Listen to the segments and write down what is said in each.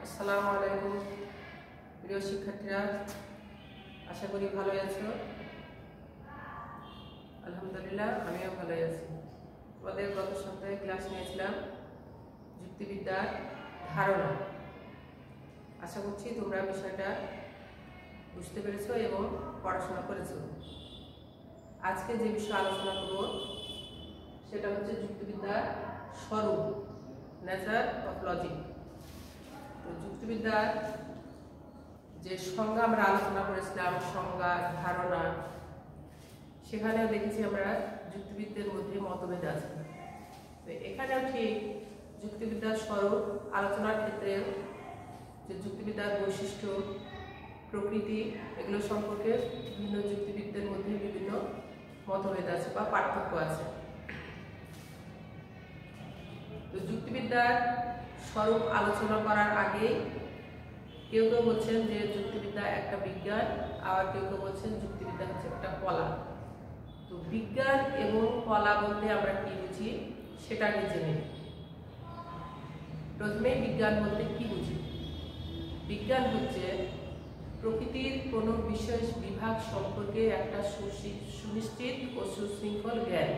আসসালামু আলাইকুম প্রিয় শিক্ষার্থীরা, আশা করি ভালো আছো। আলহামদুলিল্লাহ আমিও ভালো আছি। তোমাদের গত সপ্তাহে ক্লাস নিয়েছিলাম যুক্তিবিদ্যার ধারণা। আশা করছি তোমরা বিষয়টা বুঝতে পেরেছো এবং পড়াশোনা করেছো। আজকে যে বিষয়ে আলোচনা করব সেটা হচ্ছে যুক্তিবিদ্যার স্বরূপ, নেচার অফ লজিক। তো যুক্তিবিদ্যার যে সংজ্ঞা আমরা আলোচনা করেছিলাম, সংজ্ঞা ধারণা, সেখানেও দেখেছি আমরা যুক্তিবিদদের মধ্যে মতভেদ আছে। তো এখানেও ঠিক যুক্তিবিদ্যার স্বরূপ আলোচনার ক্ষেত্রে যে যুক্তিবিদ্যার বৈশিষ্ট্য, প্রকৃতি, এগুলো সম্পর্কে বিভিন্ন যুক্তিবিদদের মধ্যে বিভিন্ন মতভেদ আছে বা পার্থক্য আছে। তো যুক্তিবিদ্যার স্বরূপ আলোচনা করার আগে কেউ কেউ বলছেন যে যুক্তিবিদ্যা একটা বিজ্ঞান, আবার কেউ কেউ বলছেন যুক্তিবিদ্যা হচ্ছে একটা কলা। তো বিজ্ঞান এবং কলা বলতে আমরা কি বুঝি সেটা আগে জেনে নিই। প্রথমে বিজ্ঞান বলতে কি বুঝি? বিজ্ঞান হচ্ছে প্রকৃতির কোনো বিশেষ বিভাগ সম্পর্কে একটা সুনিশ্চিত ও সুশৃঙ্খল জ্ঞান।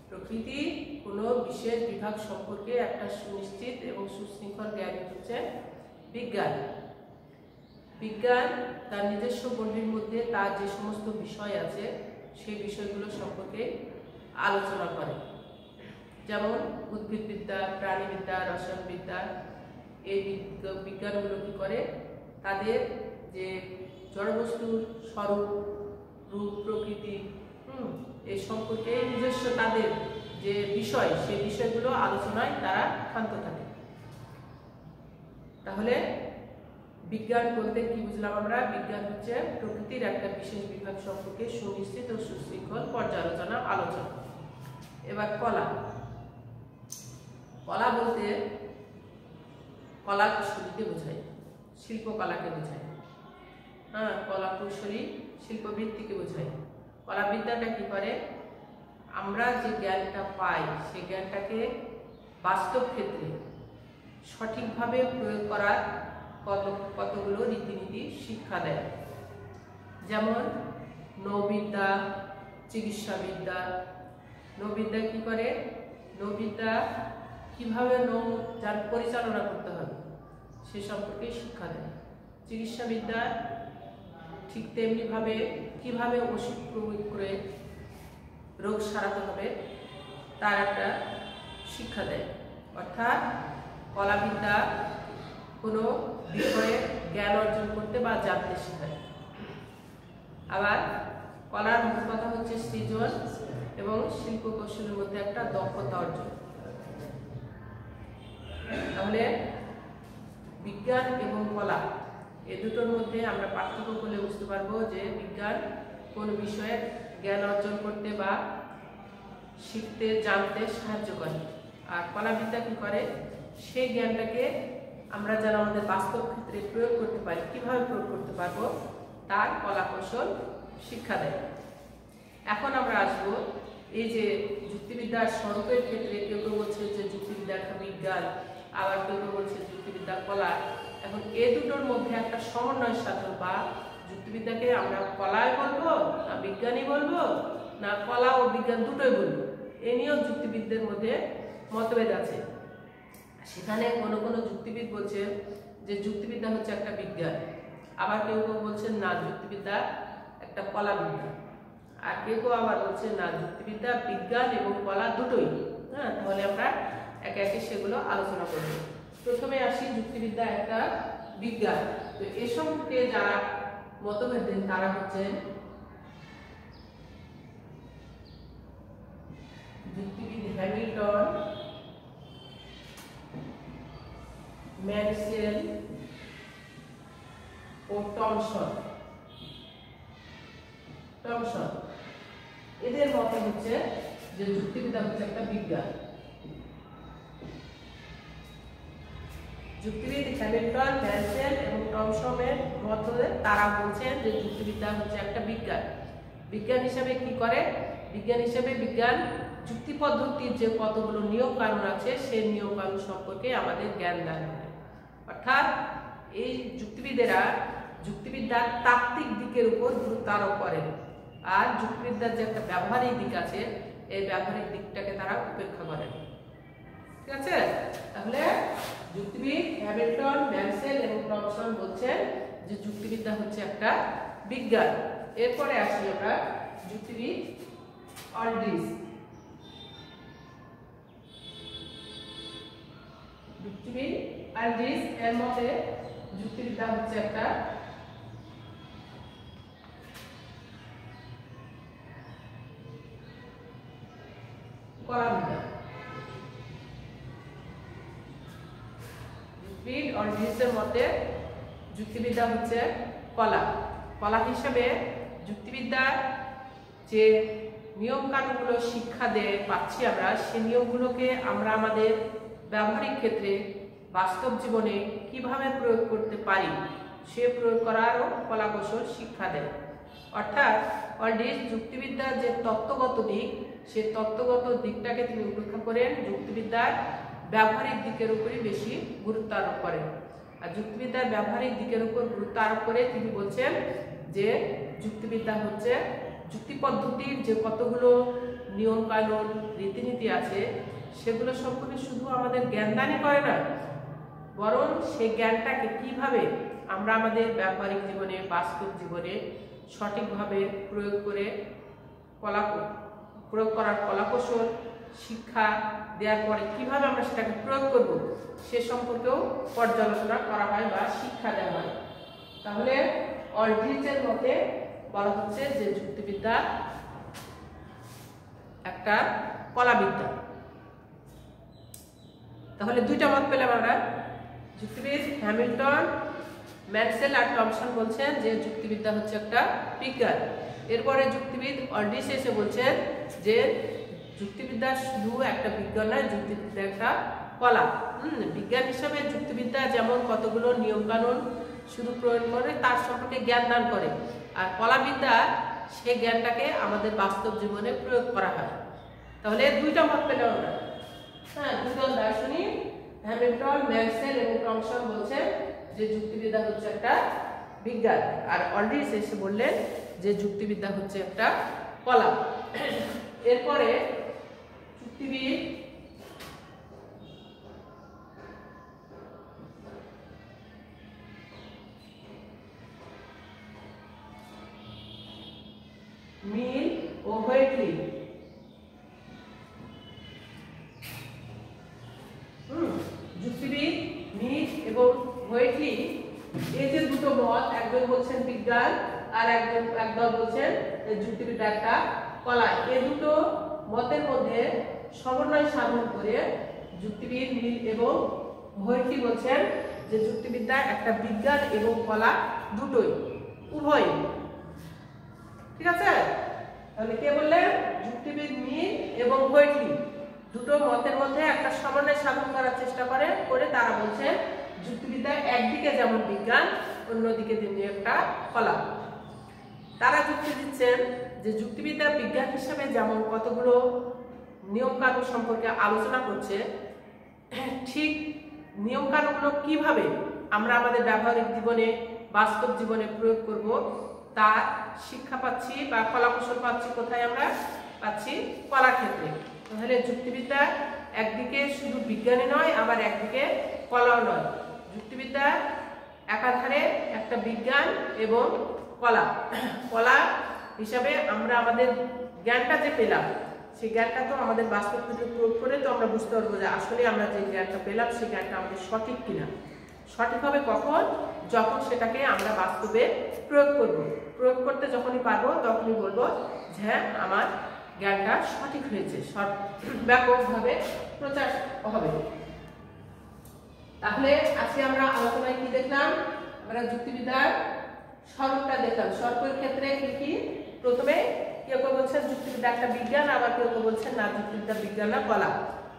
প্রকৃতির কোনো বিশেষ বিভাগ সম্পর্কে একটা সুনিশ্চিত এবং সুশৃঙ্খল জ্ঞান হচ্ছে বিজ্ঞান। বিজ্ঞান তার নিজস্ব গণ্ডির মধ্যে তার যে সমস্ত বিষয় আছে সেই বিষয়গুলো সম্পর্কে আলোচনা করে। যেমন উদ্ভিদবিদ্যা, প্রাণীবিদ্যা, রসায়নবিদ্যা, এই বিজ্ঞানগুলো কি করে? তাদের যে জড়বস্তুর স্বরূপ, রূপ, প্রকৃতি এই সম্পর্কে নিজস্ব তাদের যে বিষয়, সেই বিষয়গুলো আলোচনায় তারা ক্ষান্ত থাকে। তাহলে বিজ্ঞান বলতে কি বুঝলাম আমরা? বিজ্ঞান হচ্ছে প্রকৃতির একটা বিশেষ বিভাগ সম্পর্কে সুনিশ্চিত ও সুশৃঙ্খল পর্যালোচনা, আলোচনা। এবার কলা। কলা বলতে কলা কুশলীকে বোঝায়, শিল্পকলাকে বোঝায়। কলা কুশলী শিল্পবৃত্তিকে বোঝায়। কলাবিদ্যাটা কি করে? আমরা যে জ্ঞানটা পাই সেই জ্ঞানটাকে বাস্তব ক্ষেত্রে সঠিকভাবে প্রয়োগ করার কতগুলো রীতিনীতি শিক্ষা দেয়। যেমন নৌবিদ্যা, চিকিৎসাবিদ্যা। নৌবিদ্যা কি করে? নৌবিদ্যা কিভাবে নৌ যার পরিচালনা করতে হবে সে সম্পর্কে শিক্ষা দেয়। চিকিৎসাবিদ্যা ঠিক তেমনিভাবে কিভাবে ওষুধ প্রয়োগ করে রোগ সারাতে হবে তার একটা শিক্ষা দেয়। অর্থাৎ কলাবিদ্যা কোনো বিষয়ে জ্ঞান অর্জন করতে বা জানতে শেখায়। আবার কলার মূল কথা হচ্ছে সৃজন এবং শিল্প কৌশলের মধ্যে একটা দক্ষতা অর্জন। তাহলে বিজ্ঞান এবং কলা এ দুটোর মধ্যে আমরা পার্থক্য করলে বুঝতে পারবো যে বিজ্ঞান কোন বিষয়ে জ্ঞান অর্জন করতে বা শিখতে, জানতে সাহায্য করে। আর কলাবিদ্যা কি করে? সেই জ্ঞানটাকে আমরা যেন আমাদের বাস্তব ক্ষেত্রে প্রয়োগ করতে পারি, কিভাবে প্রয়োগ করতে পারবো তার কলা কৌশল শিক্ষা দেয়। এখন আমরা আসবো এই যে যুক্তিবিদ্যার স্বরূপের ক্ষেত্রে কেউ কেউ বলছে যে যুক্তিবিদ্যা একটা বিজ্ঞান, আবার কেউ কেউ বলছে যুক্তিবিদ্যা কলা। এখন এ দুটোর মধ্যে একটা সমন্বয় সাধন, বা যুক্তিবিদ্যাকে আমরা কলায় বলবো না বিজ্ঞানই বলবো, না কলা ও বিজ্ঞান দুটোই বলবো, এ নিয়েও যুক্তিবিদদের মধ্যে মতভেদ আছে। সেখানে কোনো কোনো যুক্তিবিদ বলছে যে যুক্তিবিদ্যা হচ্ছে একটা বিজ্ঞান, আবার কেউ কেউ বলছেন না যুক্তিবিদ্যা একটা কলাবিদ্যা, আর কেউ কেউ আবার বলছে না যুক্তিবিদ্যা বিজ্ঞান এবং কলা দুটোই। তাহলে আমরা একে একে সেগুলো আলোচনা করব। প্রথমে আসি যুক্তিবিদ্যা একটা বিজ্ঞান। তো এ সম্পর্কে যারা মতভেদ দেন তারা হচ্ছেন যুক্তিবিদ হ্যামিল্টন, ম্যানসেল ও টমসন। এদের মতে হচ্ছে যে যুক্তিবিদ্যা হচ্ছে একটা বিজ্ঞান। যুক্তিবিদ হ্যামিল্টন, ম্যানসেল এবং টমসনের মতে তারা বলছেন যে যুক্তিবিদ্যা হচ্ছে একটা বিজ্ঞান। বিজ্ঞান হিসেবে কি করে? বিজ্ঞান হিসেবে বিজ্ঞান যুক্তি পদ্ধতির যে কতগুলো নিয়ম কানুন আছে সেই নিয়ম কানুন সম্পর্কে আমাদের জ্ঞান দান করে। অর্থাৎ এই যুক্তিবিদ্যার তাত্ত্বিক দিকের উপর গুরুত্ব আরোপ করেন, আর যুক্তিবিদ্যার যে একটা ব্যবহারিক দিক আছে এই ব্যবহারিক দিকটাকে তারা উপেক্ষা করেন। ঠিক আছে, তাহলে যুক্তিবিদ হ্যামিল্টন, ম্যানসেল এবং টমসন বলছেন যে যুক্তিবিদ্যা হচ্ছে একটা বিজ্ঞান। এরপরে আসি আমরা যুক্তিবিদ অলড্রিচ। যুক্তিবিদ অলড্রিচ এর মতে যুক্তিবিদ্যা হচ্ছে একটা কলাবিদ্যা। যুক্তিবিদ অলড্রিচের মতে যুক্তিবিদ্যা হচ্ছে কলা হিসেবে যুক্তিবিদ্যার যে নিয়ম কানুনগুলো শিক্ষা পাচ্ছি আমরা, সেই নিয়মগুলোকে আমরা আমাদের ব্যবহারিক ক্ষেত্রে বাস্তব জীবনে কিভাবে প্রয়োগ করতে পারি সে প্রয়োগ করারও কলাকৌশল শিক্ষা দেয়। অর্থাৎ অলড্রিচ যুক্তিবিদ্যার যে তত্ত্বগত দিক, সে তত্ত্বগত দিকটাকে তিনি উপেক্ষা করেন, যুক্তিবিদ্যার ব্যবহারিক দিকের উপরই বেশি গুরুত্ব আরোপ করেন। আর যুক্তিবিদ্যার ব্যবহারিক দিকের উপর গুরুত্ব আরোপ করে তিনি বলছেন যে যুক্তিবিদ্যা হচ্ছে যুক্তি পদ্ধতির যে কতগুলো নিয়ম কানুন রীতিনীতি আছে সেগুলো সম্পর্কে শুধু আমাদের জ্ঞানদানই করে না, বরং সেই জ্ঞানটাকে কিভাবে আমরা আমাদের ব্যবহারিক জীবনে, বাস্তব জীবনে সঠিকভাবে প্রয়োগ করার কলাকৌশল শিক্ষা দেওয়ার পরে কিভাবে আমরা সেটাকে প্রয়োগ করব সে সম্পর্কেও পর্যালোচনা করা হয় বা শিক্ষা দেওয়া হয়। তাহলে অলড্রিচের মতে বলা হচ্ছে যে যুক্তিবিদ্যা একটা কলাবিদ্যা। তাহলে দুইটা মত পেলাম আমরা, যুক্তিবিদ হ্যামিল্টন, ম্যানসেল আর টমসন বলছেন যে যুক্তিবিদ্যা হচ্ছে একটা বিজ্ঞান। এরপরে যুক্তিবিদ অলড্রিচ এসে বলছেন যে যুক্তিবিদ্যা শুধু একটা বিজ্ঞান নয়, যুক্তিবিদ্যা একটা কলা। বিজ্ঞান হিসাবে যুক্তিবিদ্যা যেমন কতগুলো নিয়ম কানুন শুধু প্রয়োগ করে তার সম্পর্কে জ্ঞান দান করে, আর কলাবিদ্যা সেই জ্ঞানটাকে আমাদের বাস্তব জীবনে প্রয়োগ করা হয়। তাহলে দুইটা মত পেলাম আমরা। দুজন দার্শনিক হ্যামিল্টন, ম্যানসেল এবং টমসন বলছেন যে যুক্তিবিদ্যা হচ্ছে একটা বিজ্ঞান, আর অলড্রিচ এসে বললেন যে যুক্তিবিদ্যা হচ্ছে একটা কলা। এরপরে যুক্তিবিদ মিল ও হোয়েটলি যুক্তিবিদ মিল এবং হোয়েটলি এই যে দুটো মত, একজন বলছেন বিজ্ঞান আর একদল বলছেন যুক্তিবিদ্যা একটা কলা, এই দুটো মতের মধ্যে সমন্বয় সাধন করে যুক্তিবিদ মিল এবং হোয়েটলি বলছেন যে যুক্তিবিদ্যা একটা বিজ্ঞান এবং কলা দুটোই, উভয়। ঠিক আছে, তাহলে কে বললেন? যুক্তিবিদ মিল এবং হোয়েটলি দুটো মতের মধ্যে একটা সমন্বয় সাধন করার চেষ্টা করে তারা বলছেন যুক্তিবিদ্যা একদিকে যেমন বিজ্ঞান, অন্যদিকে তেমনি একটা কলা। তারা যুক্তি দিচ্ছেন যে যুক্তিবিদ্যা বিজ্ঞান হিসেবে যেমন কতগুলো নিয়ম কানুন সম্পর্কে আলোচনা করছে, ঠিক নিয়ম কানুনগুলো কিভাবে আমরা আমাদের ব্যবহারিক জীবনে, বাস্তব জীবনে প্রয়োগ করব তার শিক্ষা পাচ্ছি বা কলাকৌশল পাচ্ছি কোথায়? আমরা পাচ্ছি কলার ক্ষেত্রে। তাহলে যুক্তিবিদ্যা একদিকে শুধু বিজ্ঞানী নয়, আবার একদিকে কলাও নয়। যুক্তিবিদ্যা একাধারে একটা বিজ্ঞান এবং কলা হিসাবে আমরা আমাদের জ্ঞানটা যে পেলাম সেই জ্ঞানটা তো আমাদের বাস্তব ক্ষেত্রে প্রয়োগ করে তো আমরা বুঝতে পারবো যে আসলে আমরা যে জ্ঞানটা পেলাম সেই জ্ঞানটা আমাদের সঠিক কিনা। সঠিক হবে কখন? যখন সেটাকে আমরা বাস্তবে প্রয়োগ করব। প্রয়োগ করতে যখনই পারবো তখনই বলবো যে হ্যাঁ, আমার জ্ঞানটা সঠিক হয়েছে, ব্যাপকভাবে প্রচার হবে। তাহলে আজকে আমরা আলোচনায় কি দেখলাম? আমরা যুক্তিবিদ্যার স্বরূপটা দেখলাম। স্বরূপের ক্ষেত্রে কি? প্রথমে কেউ কেউ বলছেন যুক্তিবিদ্যা একটা বিজ্ঞান, আবার কেউ কেউ বলছেন না, যুক্তিবিদ্যা বিজ্ঞান না, কলা।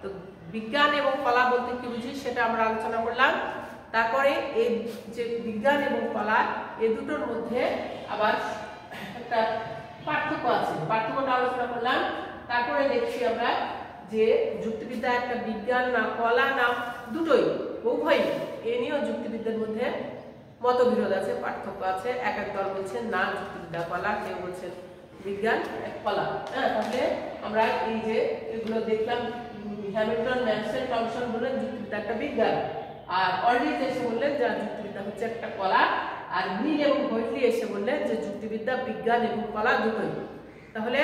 তো বিজ্ঞান এবং কলা বলতে কি বুঝি সেটা আমরা আলোচনা করলাম। তারপরে এই যে বিজ্ঞান এবং কলা এই দুটোর মধ্যে আবার একটা পার্থক্য আছে, পার্থক্যটা আলোচনা করলাম। তারপরে দেখছি আমরা যে যুক্তিবিদ্যা একটা বিজ্ঞান না কলা না দুটোই উভয়ই, এ নিয়েও যুক্তিবিদ্যার মধ্যে মতবিরোধ আছে, পার্থক্য আছে। এক এক দল বলছেন না যুক্তিবিদ্যা কলা, কেউ বলছেন বিজ্ঞান কলা। হ্যাঁ, তাহলে আমরা এই যে এগুলো দেখলাম, হ্যামিল্টন, ম্যাক্সওয়েল, টমসন বললেন যুক্তিবিদ্যা একটা বিজ্ঞান, আর অর্ডিজ এসে বললেন যে যুক্তিবিদ্যা হচ্ছে একটা কলা, আর মিল এবং হোয়াইটলি এসে বললেন যে যুক্তিবিদ্যা বিজ্ঞান এবং কলা দুটোই। তাহলে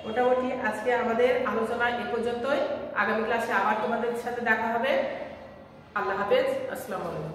মোটামুটি আজকে আমাদের আলোচনা এ পর্যন্তই। আগামী ক্লাসে আবার তোমাদের সাথে দেখা হবে। আল্লাহ হাফেজ, আসসালামু আলাইকুম।